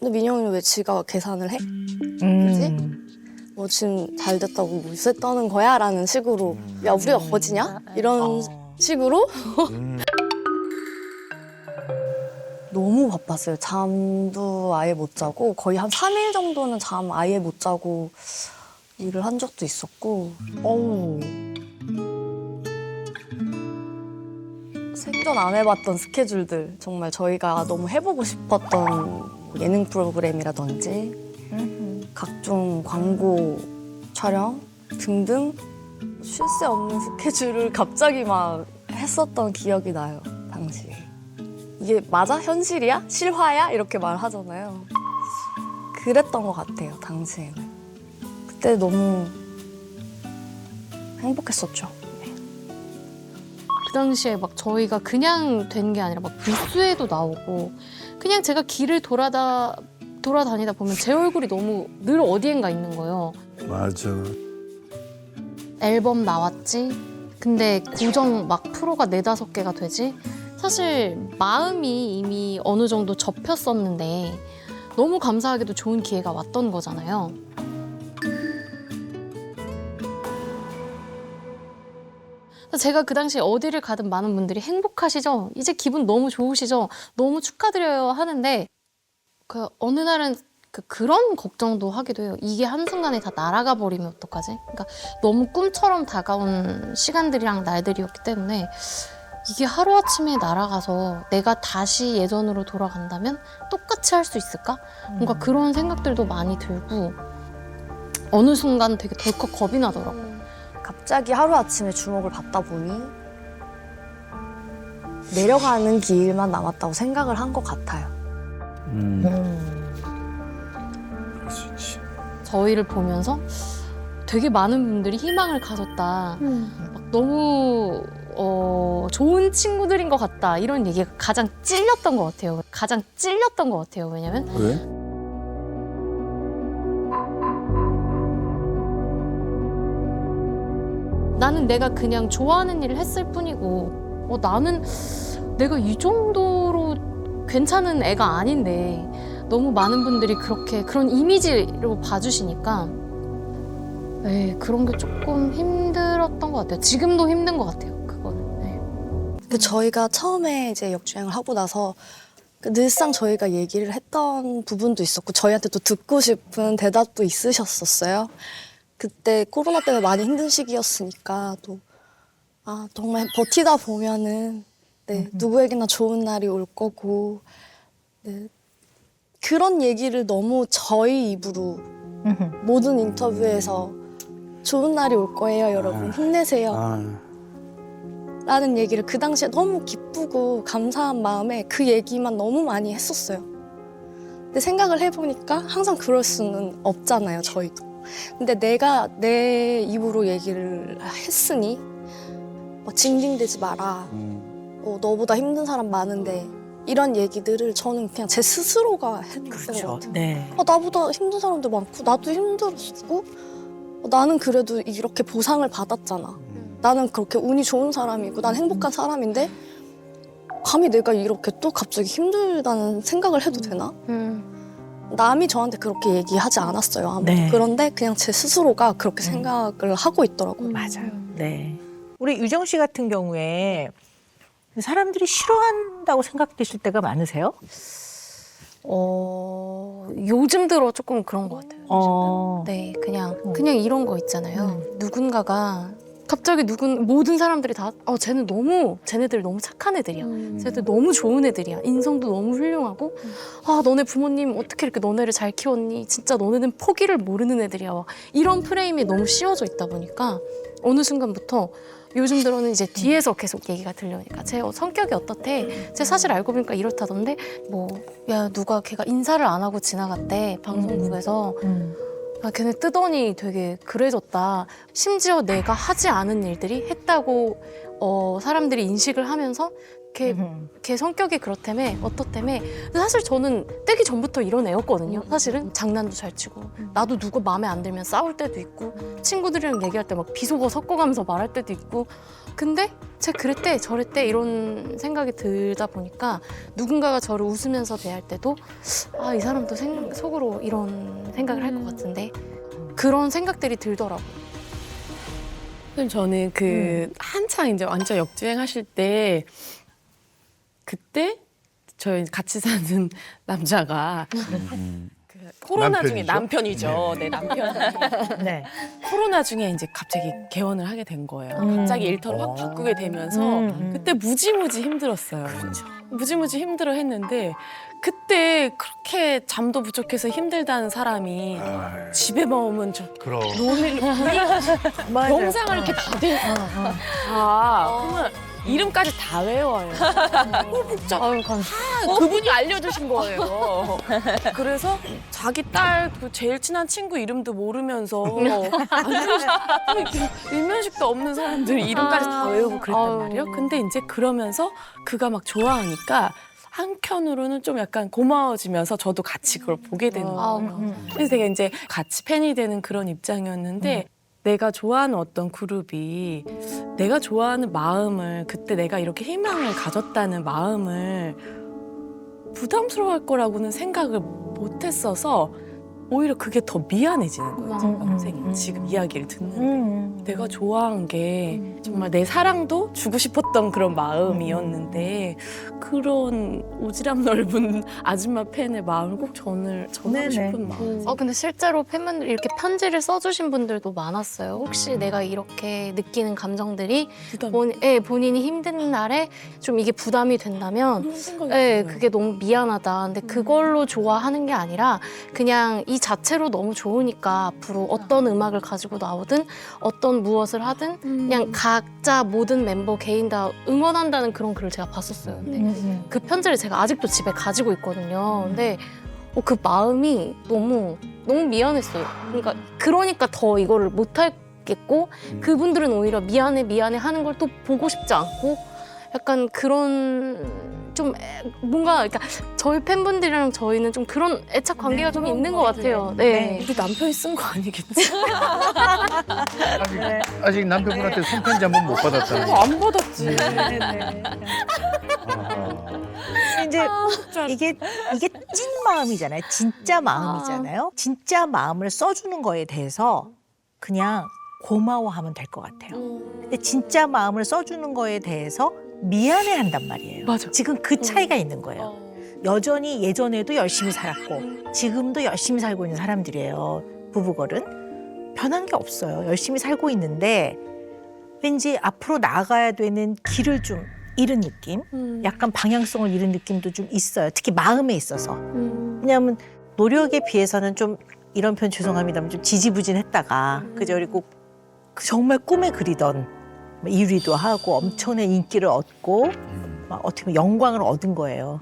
근데 민영이는 왜 지가 계산을 해? 그지? 뭐 지금 잘 됐다고 뭐 요새 떠는 거야? 라는 식으로 야 우리가 거지냐? 이런 식으로 너무 바빴어요. 잠도 아예 못 자고 거의 한 3일 정도는 잠 아예 못 자고 일을 한 적도 있었고 생전 안 해봤던 스케줄들 정말 저희가 너무 해보고 싶었던 예능 프로그램이라든지 각종 광고 촬영 등등 쉴 새 없는 스케줄을 갑자기 막 했었던 기억이 나요, 당시에. 이게 맞아? 현실이야? 실화야? 이렇게 말하잖아요. 그랬던 것 같아요, 당시에는. 그때 너무 행복했었죠. 그 당시에 막 저희가 그냥 된 게 아니라 막 뉴스에도 나오고 그냥 제가 길을 돌아다니다 보면 제 얼굴이 너무 늘 어디엔가 있는 거예요. 맞아. 앨범 나왔지? 근데 고정 막 프로가 4-5개가 되지? 사실 마음이 이미 어느 정도 접혔었는데 너무 감사하게도 좋은 기회가 왔던 거잖아요. 제가 그 당시에 어디를 가든 많은 분들이 행복하시죠? 이제 기분 너무 좋으시죠? 너무 축하드려요 하는데 그 어느 날은 그런 걱정도 하기도 해요. 이게 한순간에 다 날아가 버리면 어떡하지? 그러니까 너무 꿈처럼 다가온 시간들이랑 날들이었기 때문에 이게 하루아침에 날아가서 내가 다시 예전으로 돌아간다면 똑같이 할 수 있을까? 뭔가 그런 생각들도 많이 들고 어느 순간 되게 덜컥 겁이 나더라고요. 갑자기 하루아침에 주목을 받다 보니 내려가는 길만 남았다고 생각을 한 것 같아요. 그럴 수 있지. 저희를 보면서 되게 많은 분들이 희망을 가졌다. 막 너무 좋은 친구들인 것 같다. 이런 얘기가 가장 찔렸던 것 같아요. 가장 찔렸던 것 같아요. 왜냐면 왜? 나는 내가 그냥 좋아하는 일을 했을 뿐이고 나는 내가 이 정도로 괜찮은 애가 아닌데 너무 많은 분들이 그렇게 그런 이미지로 봐주시니까 그런 게 조금 힘들었던 것 같아요. 지금도 힘든 것 같아요. 그거는. 네. 저희가 처음에 이제 역주행을 하고 나서 늘상 저희가 얘기를 했던 부분도 있었고 저희한테 또 듣고 싶은 대답도 있으셨었어요. 그때 코로나 때문에 많이 힘든 시기였으니까 또 정말 버티다 보면은 누구에게나 좋은 날이 올 거고 그런 얘기를 너무 저희 입으로 모든 인터뷰에서 좋은 날이 올 거예요, 여러분. 힘내세요. 라는 얘기를 그 당시에 너무 기쁘고 감사한 마음에 그 얘기만 너무 많이 했었어요. 근데 생각을 해보니까 항상 그럴 수는 없잖아요, 저희도. 근데 내가 내 입으로 얘기를 했으니 징징대지 마라. 너보다 힘든 사람 많은데 이런 얘기들을 저는 그냥 제 스스로가 했던 것 같아요. 네. 나보다 힘든 사람들 많고 나도 힘들었고 나는 그래도 이렇게 보상을 받았잖아. 나는 그렇게 운이 좋은 사람이고 난 행복한 사람인데 감히 내가 이렇게 또 갑자기 힘들다는 생각을 해도 되나? 남이 저한테 그렇게 얘기하지 않았어요. 아무도. 네. 그런데 그냥 제 스스로가 그렇게 생각을 하고 있더라고요. 맞아요. 네. 우리 유정 씨 같은 경우에 사람들이 싫어한다고 생각되실 때가 많으세요? 요즘 들어 조금 그런 것 같아요. 네, 그냥 이런 거 있잖아요. 누군가가 갑자기 모든 사람들이 다 쟤네들 너무 착한 애들이야. 쟤네들 너무 좋은 애들이야. 인성도 너무 훌륭하고 너네 부모님 어떻게 이렇게 너네를 잘 키웠니? 진짜 너네는 포기를 모르는 애들이야. 막 이런 프레임이 너무 씌워져 있다 보니까 어느 순간부터 요즘 들어는 이제 뒤에서 계속 얘기가 들려오니까 쟤 성격이 어떻대? 쟤 사실 알고 보니까 이렇다던데 누가 걔가 인사를 안 하고 지나갔대 방송국에서 걔네 뜨더니 되게 그래졌다. 심지어 내가 하지 않은 일들이 했다고 사람들이 인식을 하면서 걔 성격이 그렇다며 어떻다며. 근데 사실 저는 떼기 전부터 이런 애였거든요. 사실은 장난도 잘 치고 나도 누구 마음에 안 들면 싸울 때도 있고 친구들이랑 얘기할 때 막 비속어 섞어가면서 말할 때도 있고. 근데 제가 그랬대 저랬대 이런 생각이 들다 보니까 누군가가 저를 웃으면서 대할 때도 아, 이 사람도 속으로 이런 생각을 할 것 같은데 그런 생각들이 들더라고요. 선생님, 저는 그 한창 이제 완전 역주행하실 때 그때 저희 같이 사는 남자가 그 코로나 중에 남편이죠. 네, 남편이 네. 코로나 중에 이제 갑자기 개원을 하게 된 거예요. 갑자기 일터를 확 바꾸게 되면서 그때 무지무지 힘들었어요. 무지무지 힘들어 했는데 그때 그렇게 잠도 부족해서 힘들다는 사람이 집에만 오면 저 그럼. 영상을 이렇게 받을 그러면 이름까지 다 외워요. 진짜 그분이 알려주신 거예요. 그래서 자기 딸 그 제일 친한 친구 이름도 모르면서 일면식도 없는 사람들 이름까지 다 외우고 그랬단 말이에요. 근데 이제 그러면서 그가 막 좋아하니까 한편으로는 좀 약간 고마워지면서 저도 같이 그걸 보게 되는 거예요. 그래서 제가 이제 같이 팬이 되는 그런 입장이었는데 내가 좋아하는 어떤 그룹이 내가 좋아하는 마음을 그때 내가 이렇게 희망을 가졌다는 마음을 부담스러워할 거라고는 생각을 못했어서 오히려 그게 더 미안해지는 거예요. 선생님 지금 이야기를 듣는데 내가 좋아한 게 정말 내 사랑도 주고 싶었던 그런 마음이었는데 그런 오지랖 넓은 아줌마 팬의 마음을 꼭 전하고 싶은 마음. 근데 실제로 팬분들이 이렇게 편지를 써주신 분들도 많았어요. 혹시 내가 이렇게 느끼는 감정들이 본인이 힘든 날에 좀 이게 부담이 된다면 그런 생각이 들어요. 그게 너무 미안하다. 근데 그걸로 좋아하는 게 아니라 그냥 이 자체로 너무 좋으니까 앞으로 어떤 음악을 가지고 나오든 어떤 무엇을 하든 그냥 각자 모든 멤버 개인 다 응원한다는 그런 글을 제가 봤었어요. 근데 그 편지를 제가 아직도 집에 가지고 있거든요. 근데 그 마음이 너무 미안했어요. 그러니까 더 이거를 못 하겠고 그분들은 오히려 미안해 하는 걸 또 보고 싶지 않고 약간 그런 좀 뭔가 그러니까 저희 팬분들이랑 저희는 좀 그런 애착 관계가 좀 있는 것 같아요. 네. 우리 남편이 쓴 거 아니겠지? 아직 남편분한테 손편지 한 번 못 받았잖아요. 안 받았지. 이제 이게 찐 마음이잖아요. 진짜 마음이잖아요. 진짜 마음을 써주는 거에 대해서 그냥 고마워하면 될 것 같아요. 근데 진짜 마음을 써주는 거에 대해서 미안해한단 말이에요. 맞아. 지금 그 차이가 있는 거예요. 여전히 예전에도 열심히 살았고 지금도 열심히 살고 있는 사람들이에요. 부부걸은 변한 게 없어요. 열심히 살고 있는데 왠지 앞으로 나아가야 되는 길을 좀 잃은 느낌, 약간 방향성을 잃은 느낌도 좀 있어요. 특히 마음에 있어서. 왜냐하면 노력에 비해서는 좀 이런 표현 죄송합니다만 좀 지지부진했다가 그죠? 그리고 정말 꿈에 그리던 1위도 하고 엄청난 인기를 얻고 막 어떻게 보면 영광을 얻은 거예요.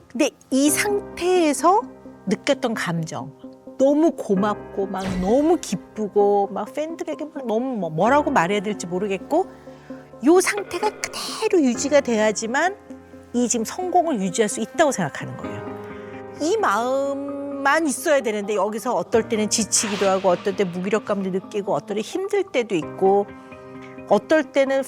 근데 이 상태에서 느꼈던 감정 너무 고맙고 막 너무 기쁘고 막 팬들에게 막 너무 뭐라고 말해야 될지 모르겠고 이 상태가 그대로 유지가 돼야지만 이 지금 성공을 유지할 수 있다고 생각하는 거예요. 이 마음만 있어야 되는데 여기서 어떨 때는 지치기도 하고 어떨 때 무기력감도 느끼고 어떨 때 힘들 때도 있고 어떨 때는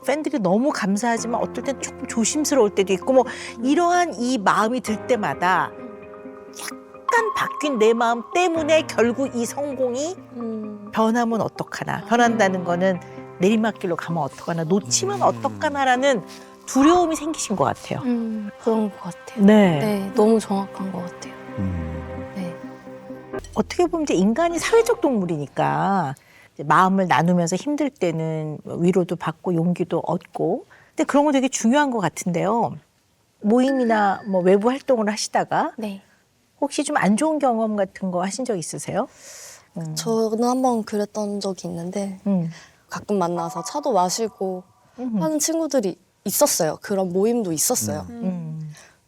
팬들이 너무 감사하지만 어떨 때는 조금 조심스러울 때도 있고 뭐 이러한 이 마음이 들 때마다 약간 바뀐 내 마음 때문에 결국 이 성공이 변하면 어떡하나 변한다는 거는 내리막길로 가면 어떡하나 놓치면 어떡하나라는 두려움이 생기신 것 같아요. 그런 것 같아요. 네. 네, 너무 정확한 것 같아요. 네. 어떻게 보면 이제 인간이 사회적 동물이니까 이제 마음을 나누면서 힘들 때는 위로도 받고 용기도 얻고 근데 그런 거 되게 중요한 것 같은데요. 모임이나 뭐 외부 활동을 하시다가 네. 혹시 좀 안 좋은 경험 같은 거 하신 적 있으세요? 저는 한번 그랬던 적이 있는데 가끔 만나서 차도 마시고 하는 친구들이 있었어요. 그런 모임도 있었어요.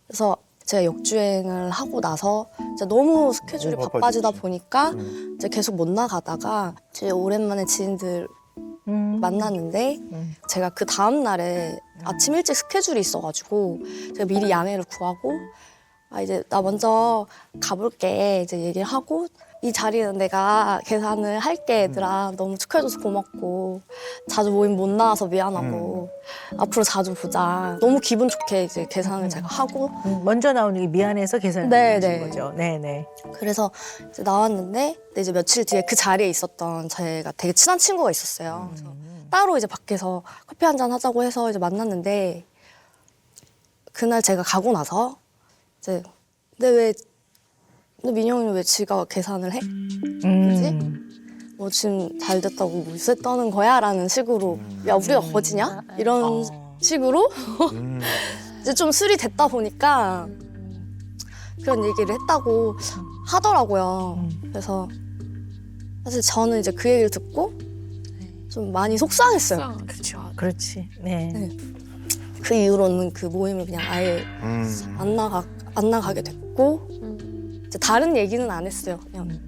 그래서 제가 역주행을 하고 나서 이제 너무 스케줄이 너무 바빠지다 바빠지지. 보니까 이제 계속 못 나가다가 이제 오랜만에 지인들 만났는데 제가 그 다음 날에 아침 일찍 스케줄이 있어가지고 제가 미리 양해를 구하고 이제 나 먼저 가볼게 이제 얘기를 하고 이 자리는 내가 계산을 할게 얘들아 너무 축하해줘서 고맙고 자주 모임 못 나와서 미안하고 앞으로 자주 보자 너무 기분 좋게 이제 계산을 제가 하고 먼저 나오는 게 미안해서 계산을 네, 하신 네. 거죠. 네네. 그래서 이제 나왔는데 근데 이제 며칠 뒤에 그 자리에 있었던 제가 되게 친한 친구가 있었어요. 그래서 따로 이제 밖에서 커피 한잔 하자고 해서 이제 만났는데 그날 제가 가고 나서 이제 근데 민영이는 왜 지가 계산을 해? 그지? 뭐 지금 잘 됐다고 뭐 요새 떠는 거야? 라는 식으로 야 우리가 거지냐? 이런 식으로 이제 좀 술이 됐다 보니까 그런 얘기를 했다고 하더라고요. 그래서 사실 저는 이제 그 얘기를 듣고 좀 많이 속상했어요. 그렇죠. 그렇지. 네. 네. 그 이후로는 그 모임을 그냥 아예 안 나가게 됐고 이제 다른 얘기는 안 했어요. 그냥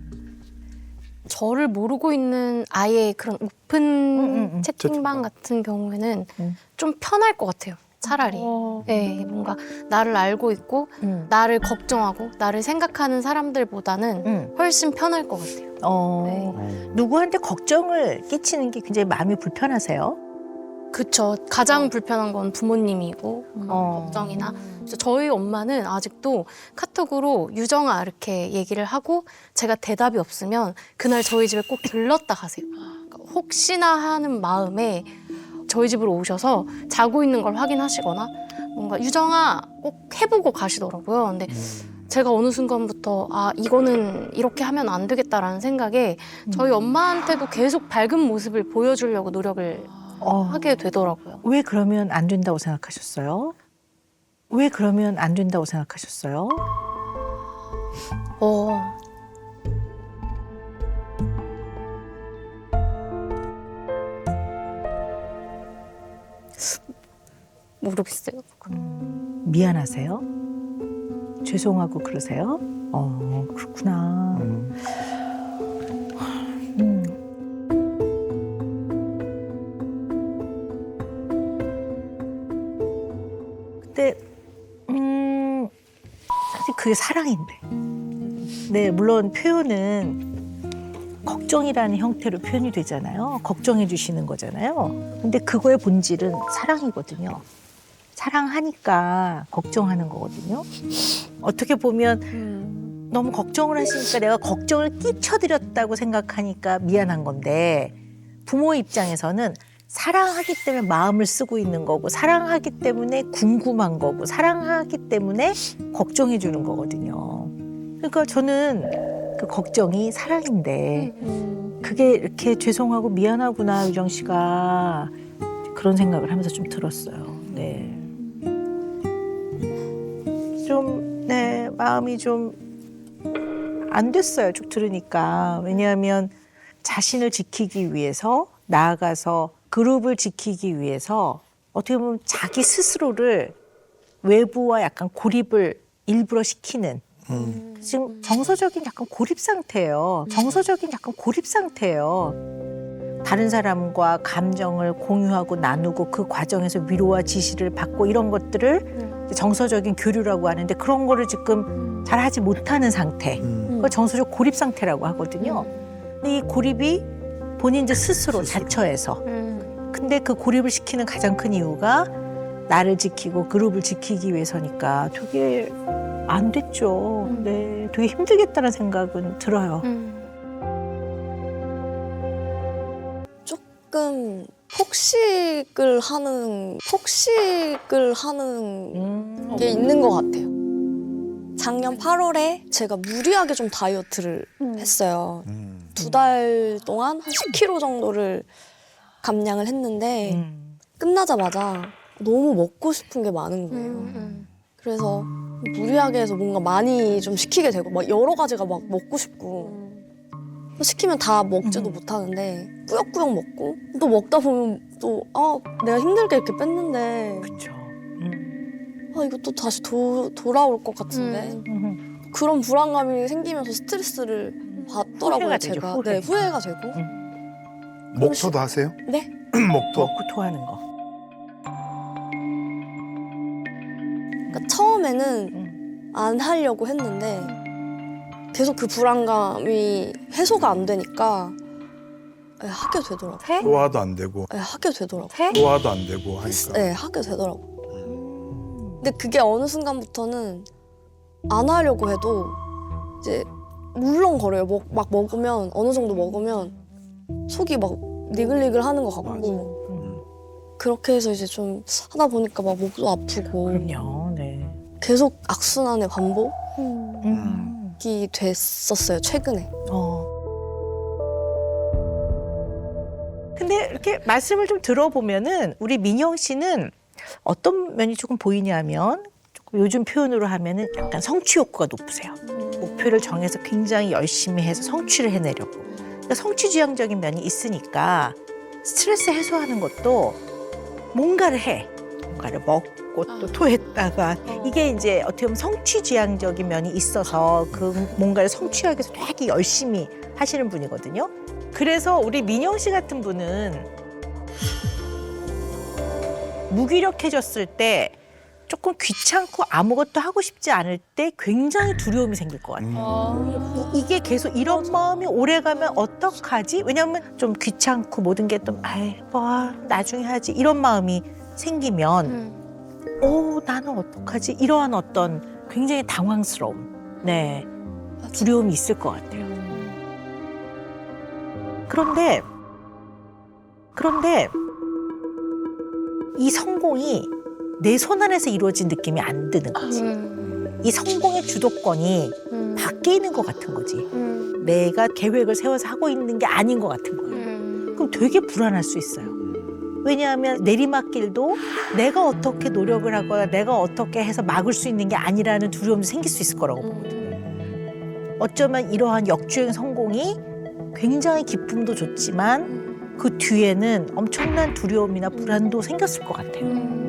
저를 모르고 있는 아예 그런 오픈 채팅방 채팅방. 같은 경우에는 음. 좀 편할 것 같아요. 차라리. 네, 뭔가 나를 알고 있고 나를 걱정하고 나를 생각하는 사람들보다는 훨씬 편할 것 같아요. 네. 누구한테 걱정을 끼치는 게 굉장히 마음이 불편하세요? 그쵸. 가장 불편한 건 부모님이고 걱정이나 그래서 저희 엄마는 아직도 카톡으로 유정아 이렇게 얘기를 하고 제가 대답이 없으면 그날 저희 집에 꼭 들렀다 가세요. 그러니까 혹시나 하는 마음에 저희 집으로 오셔서 자고 있는 걸 확인하시거나 뭔가 유정아 꼭 해보고 가시더라고요. 근데 제가 어느 순간부터 이거는 이렇게 하면 안 되겠다라는 생각에 저희 엄마한테도 계속 밝은 모습을 보여주려고 노력을 하게 되더라고요. 왜 그러면 안 된다고 생각하셨어요? 왜 그러면 안 된다고 생각하셨어요? 모르겠어요. 미안하세요? 죄송하고 그러세요? 그렇구나. 근데 사실 그게 사랑인데. 네, 물론 표현은 걱정이라는 형태로 표현이 되잖아요. 걱정해 주시는 거잖아요. 근데 그거의 본질은 사랑이거든요. 사랑하니까 걱정하는 거거든요. 어떻게 보면 너무 걱정을 하시니까 내가 걱정을 끼쳐드렸다고 생각하니까 미안한 건데 부모 입장에서는 사랑하기 때문에 마음을 쓰고 있는 거고 사랑하기 때문에 궁금한 거고 사랑하기 때문에 걱정해 주는 거거든요. 그러니까 저는 그 걱정이 사랑인데 그게 이렇게 죄송하고 미안하구나 유정 씨가 그런 생각을 하면서 좀 들었어요. 네. 좀, 네, 마음이 좀 안 됐어요. 쭉 들으니까. 왜냐하면 자신을 지키기 위해서 나아가서 그룹을 지키기 위해서 어떻게 보면 자기 스스로를 외부와 약간 고립을 일부러 시키는 지금 정서적인 약간 고립 상태예요. 다른 사람과 감정을 공유하고 나누고 그 과정에서 위로와 지시를 받고 이런 것들을 정서적인 교류라고 하는데 그런 거를 지금 잘 하지 못하는 상태. 그걸 정서적 고립 상태라고 하거든요. 근데 이 고립이 본인 이제 스스로 자처해서. 근데 그 고립을 시키는 가장 큰 이유가 나를 지키고 그룹을 지키기 위해서니까 되게 안 됐죠. 네, 되게 힘들겠다는 생각은 들어요. 조금 폭식을 하는 게 있는 것 같아요. 작년 8월에 제가 무리하게 좀 다이어트를 했어요. 2달 동안 한 10kg 정도를 감량을 했는데 끝나자마자 너무 먹고 싶은 게 많은 거예요. 그래서 무리하게 해서 뭔가 많이 좀 시키게 되고 막 여러 가지가 막 먹고 싶고 시키면 다 먹지도 못하는데 꾸역꾸역 먹고 또 먹다 보면 또 내가 힘들게 이렇게 뺐는데 그렇죠. 이거 또 다시 돌아올 것 같은데 그런 불안감이 생기면서 스트레스를 받더라고요. 후회가 되죠, 제가 후회. 네, 후회가 되고 목토도 하세요? 네? 목토. 먹고 토하는 거. 그러니까 처음에는 안 하려고 했는데 계속 그 불안감이 해소가 안 되니까 하게 되더라고요. 소화도 안 되고 하게 되더라고요. 소화도 안 되고 하니까. 네, 하게 되더라고요. 근데 그게 어느 순간부터는 안 하려고 해도 이제 물렁거려요. 막 먹으면 어느 정도 먹으면 속이 막 니글니글 하는 것 같고 그렇게 해서 이제 좀 하다 보니까 막 목도 아프고 그럼요. 네. 계속 악순환의 반복이 음. 됐었어요, 최근에. 근데 이렇게 말씀을 좀 들어보면은 우리 민영 씨는 어떤 면이 조금 보이냐면 조금 요즘 표현으로 하면은 약간 성취 욕구가 높으세요. 목표를 정해서 굉장히 열심히 해서 성취를 해내려고. 그러니까 성취지향적인 면이 있으니까 스트레스 해소하는 것도 뭔가를 해. 뭔가를 먹고 또 토했다가 이게 이제 어떻게 보면 성취지향적인 면이 있어서 그 뭔가를 성취하기 위해서 되게 열심히 하시는 분이거든요. 그래서 우리 민영 씨 같은 분은 무기력해졌을 때 조금 귀찮고 아무것도 하고 싶지 않을 때 굉장히 두려움이 생길 것 같아요. 이게 계속 이런 마음이 오래가면 어떡하지? 왜냐하면 좀 귀찮고 모든 게 좀 뭐 나중에 하지 이런 마음이 생기면 나는 어떡하지? 이러한 어떤 굉장히 당황스러움, 네, 두려움이 있을 것 같아요. 그런데 이 성공이 내 손 안에서 이루어진 느낌이 안 드는 거지. 이 성공의 주도권이 밖에 있는 것 같은 거지. 내가 계획을 세워서 하고 있는 게 아닌 것 같은 거예요. 그럼 되게 불안할 수 있어요. 왜냐하면 내리막길도 내가 어떻게 노력을 하거나 내가 어떻게 해서 막을 수 있는 게 아니라는 두려움도 생길 수 있을 거라고 보거든요. 어쩌면 이러한 역주행 성공이 굉장히 기쁨도 좋지만 그 뒤에는 엄청난 두려움이나 불안도 생겼을 것 같아요.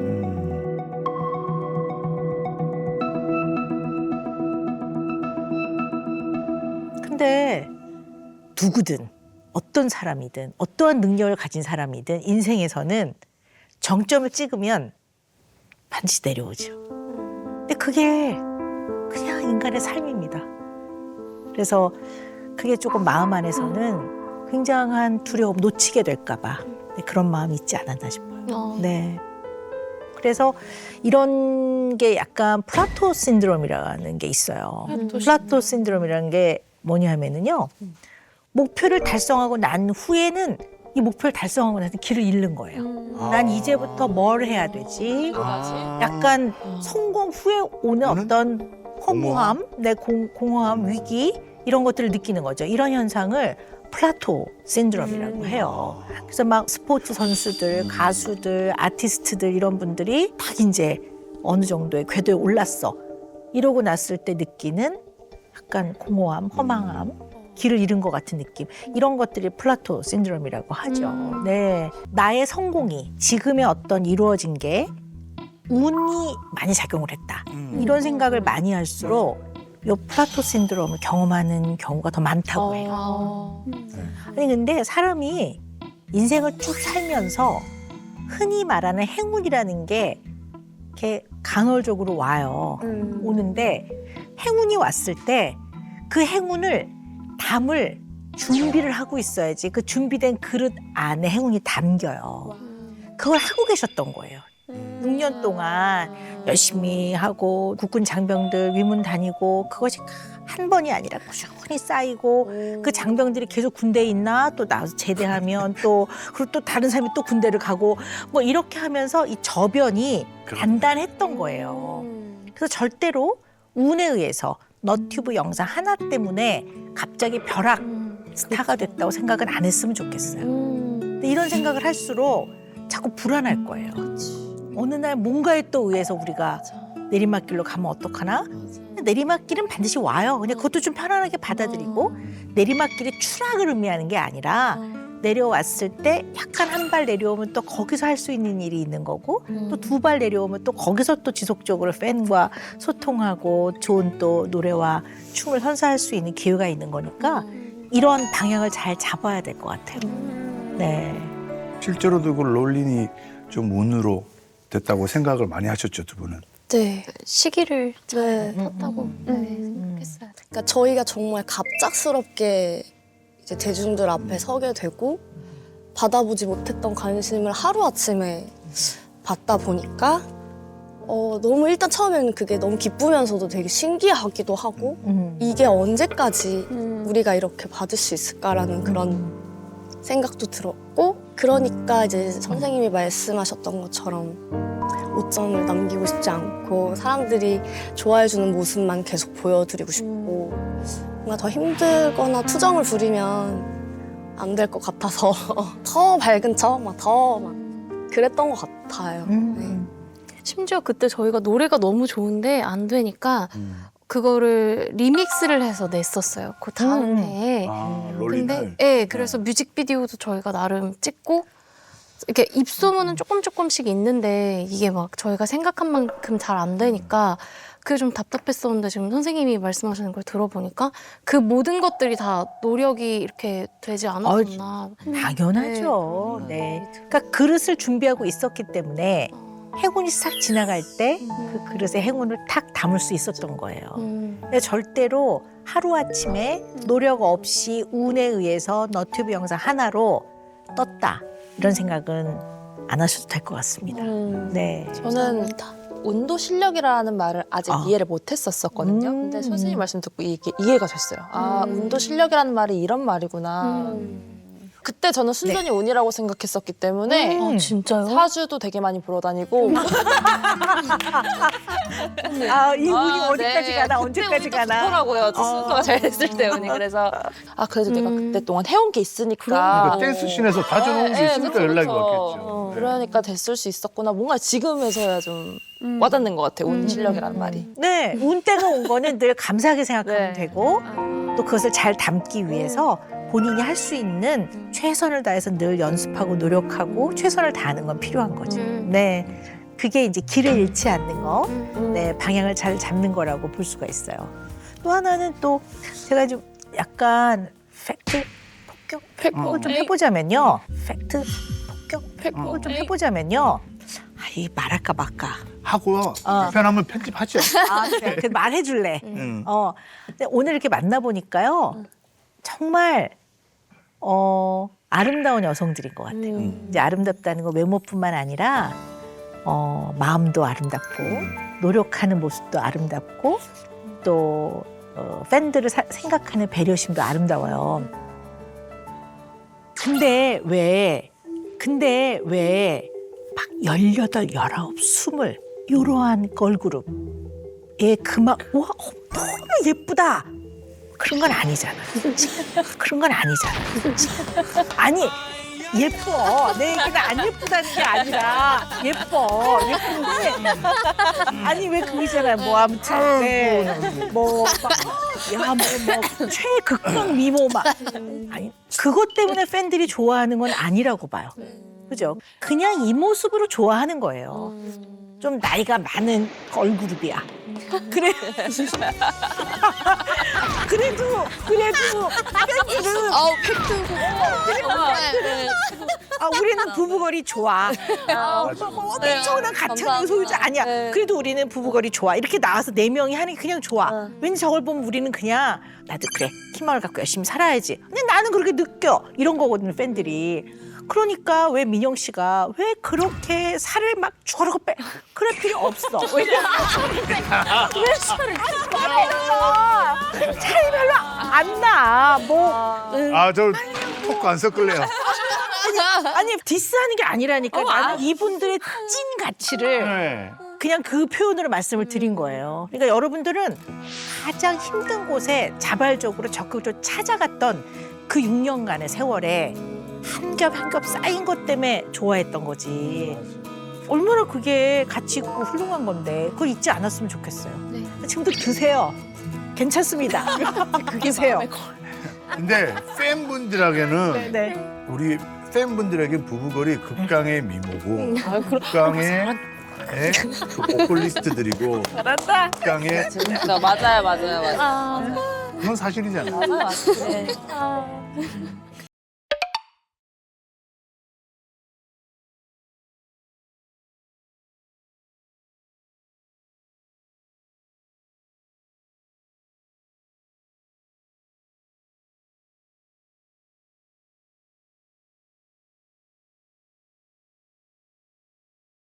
근데 누구든 어떤 사람이든 어떠한 능력을 가진 사람이든 인생에서는 정점을 찍으면 반드시 내려오죠. 근데 그게 그냥 인간의 삶입니다. 그래서 그게 조금 마음 안에서는 굉장한 두려움, 놓치게 될까 봐 그런 마음이 있지 않았나 싶어요. 네. 그래서 이런 게 약간 플라토 신드롬이라는 게 있어요. 플라토 신드롬이라는 게 뭐냐면은요. 목표를 달성하고 난 후에는 이 목표를 달성하고 나서 길을 잃는 거예요. 난 이제부터 뭘 해야 되지? 약간 성공 후에 오는 어떤 허무함, 내 공허함, 위기 이런 것들을 느끼는 거죠. 이런 현상을 플라토 신드롬이라고 해요. 그래서 막 스포츠 선수들, 가수들, 아티스트들 이런 분들이 딱 이제 어느 정도의 궤도에 올랐어. 이러고 났을 때 느끼는 약간 공허함, 허망함, 길을 잃은 것 같은 느낌. 이런 것들이 플라토 신드롬이라고 하죠. 네, 나의 성공이 지금의 어떤 이루어진 게 운이 많이 작용을 했다. 이런 생각을 많이 할수록 요 플라토 신드롬을 경험하는 경우가 더 많다고 해요. 아니 근데 사람이 인생을 쭉 살면서 흔히 말하는 행운이라는 게 이렇게 간헐적으로 와요. 오는데 행운이 왔을 때 그 행운을 담을 준비를 하고 있어야지 그 준비된 그릇 안에 행운이 담겨요. 그걸 하고 계셨던 거예요. 6년 동안 열심히 하고 국군 장병들 위문 다니고 그것이 한 번이 아니라 꾸준히 쌓이고 그 장병들이 계속 군대에 있나 또 나와서 제대하면 또 그리고 또 다른 사람이 또 군대를 가고 뭐 이렇게 하면서 이 저변이 단단했던 거예요. 그래서 절대로 운에 의해서 너튜브 영상 하나 때문에 갑자기 벼락 스타가 됐다고 생각은 안 했으면 좋겠어요. 근데 이런 생각을 할수록 자꾸 불안할 거예요. 어느 날 뭔가에 또 의해서 우리가 내리막길로 가면 어떡하나? 내리막길은 반드시 와요. 그냥 그것도 좀 편안하게 받아들이고 내리막길이 추락을 의미하는 게 아니라 내려왔을 때 약간 한 발 내려오면 또 거기서 할 수 있는 일이 있는 거고 또 두 발 내려오면 또 거기서 또 지속적으로 팬과 소통하고 좋은 또 노래와 춤을 선사할 수 있는 기회가 있는 거니까 이런 방향을 잘 잡아야 될 것 같아요. 네. 실제로도 그 롤린이 좀 운으로 됐다고 생각을 많이 하셨죠, 두 분은? 네. 시기를 네. 탔다고 생각했어요. 그러니까 저희가 정말 갑작스럽게 이제 대중들 앞에 서게 되고 받아보지 못했던 관심을 하루아침에 받다 보니까 너무 일단 처음에는 그게 너무 기쁘면서도 되게 신기하기도 하고 이게 언제까지 우리가 이렇게 받을 수 있을까라는 그런 생각도 들었고 그러니까 이제 선생님이 말씀하셨던 것처럼 오점을 남기고 싶지 않고 사람들이 좋아해주는 모습만 계속 보여드리고 싶고 뭔가 더 힘들거나 투정을 부리면 안 될 것 같아서 더 밝은 척 막 더 막 그랬던 것 같아요. 네. 심지어 그때 저희가 노래가 너무 좋은데 안 되니까 그거를 리믹스를 해서 냈었어요. 그 다음 해에. 아, 롤린을? 근데 네, 그래서 뮤직비디오도 저희가 나름 찍고 이렇게 입소문은 조금씩 있는데 이게 막 저희가 생각한 만큼 잘 안 되니까 그게 좀 답답했었는데 지금 선생님이 말씀하시는 걸 들어보니까 그 모든 것들이 다 노력이 이렇게 되지 않았었나. 당연하죠. 네. 그러니까 그릇을 준비하고 있었기 때문에 행운이 싹 지나갈 때 그 그릇에 행운을 탁 담을 수 있었던 거예요. 근데 절대로 하루아침에 노력 없이 운에 의해서 너튜브 영상 하나로 떴다. 이런 생각은 안 하셔도 될 것 같습니다. 네. 저는 운도 실력이라는 말을 아직 이해를 못했었거든요. 근데 선생님 말씀 듣고 이게 이해가 됐어요. 아, 운도 실력이라는 말이 이런 말이구나. 그때 저는 순전히 운이라고 생각했었기 때문에 진짜요? 사주도 되게 많이 보러 다니고 아, 이 운이 아, 어디까지 네. 가나, 그때 언제까지 운이 또 가나. 좋더라고요. 순서가 잘 됐을 때 운이. 그래서 아 그래도 내가 그때 동안 해온 게 있으니까. 그러니까 댄스 씬에서 다져놓은 게 있으니까 그쵸, 연락이 그쵸. 왔겠죠. 네. 그러니까 됐을 수 있었구나. 뭔가 지금에서야 좀 와닿는 것 같아요. 운 실력이라는 말이. 네, 운때가 온 거는 늘 감사하게 생각하면 네. 되고 또 그것을 잘 담기 위해서 본인이 할 수 있는 최선을 다해서 늘 연습하고 노력하고 최선을 다하는 건 필요한 거죠. 네, 그게 이제 길을 잃지 않는 거, 네, 방향을 잘 잡는 거라고 볼 수가 있어요. 또 하나는 또 제가 좀 약간 팩트 폭격을 좀 해보자면요. 팩트 폭격을 좀 해보자면요. 아, 이 말할까 말까. 하고 불편하면 편집하죠. 아, 그래. 그 말해줄래. 응. 근데 오늘 이렇게 만나보니까요. 정말, 아름다운 여성들인 것 같아요. 이제 아름답다는 건 외모뿐만 아니라, 마음도 아름답고, 노력하는 모습도 아름답고, 또, 팬들을 생각하는 배려심도 아름다워요. 근데 왜, 막 18, 19, 20 이러한 걸그룹에 그막 와 너무 예쁘다 그런 건 아니잖아. 그런 건 아니잖아. 아니 예뻐. 내 얘기는 안 예쁘다는 게 아니라 예쁜데 아니 왜 그거잖아요. 뭐 아무튼 뭐 최극강 미모 막 아니 그것 때문에 팬들이 좋아하는 건 아니라고 봐요. 그죠? 그냥 이 모습으로 좋아하는 거예요. 좀 나이가 많은 걸그룹이야. 그래. 그래도 팬들은 우리는 부부거리 좋아. 엄청난 가창력 소유자 아니야. 그래도 우리는 부부거리 좋아. 이렇게 나와서 4명이 하는 게 그냥 좋아. 왠지 저걸 보면 우리는 그냥 나도 그래. 희망을 갖고 열심히 살아야지. 근데 나는 그렇게 느껴. 이런 거거든요, 팬들이. 그러니까 왜 민영 씨가 왜 그렇게 살을 막 저러고 빼 그럴 필요 없어. 왜냐면 왜 살을 살이 별로 안 나. 저 토크 안 섞을래요. 아니 디스하는 게 아니라니까. 나는 이분들의 찐 가치를 네. 그냥 그 표현으로 말씀을 드린 거예요. 그러니까 여러분들은 가장 힘든 곳에 자발적으로 적극적으로 찾아갔던 그 6년간의 세월에 한 겹 한 겹 쌓인 것 때문에 좋아했던 거지. 얼마나 그게 가치 있고 훌륭한 건데 그걸 잊지 않았으면 좋겠어요. 지금도 드세요. 괜찮습니다. 드세요. 근데 팬분들에게는 네. 우리 팬분들에게 부부거리 극강의 미모고 극강의 그 보컬리스트들이고 극강의 진짜 맞아요. 그건 사실이잖아요. 맞아요.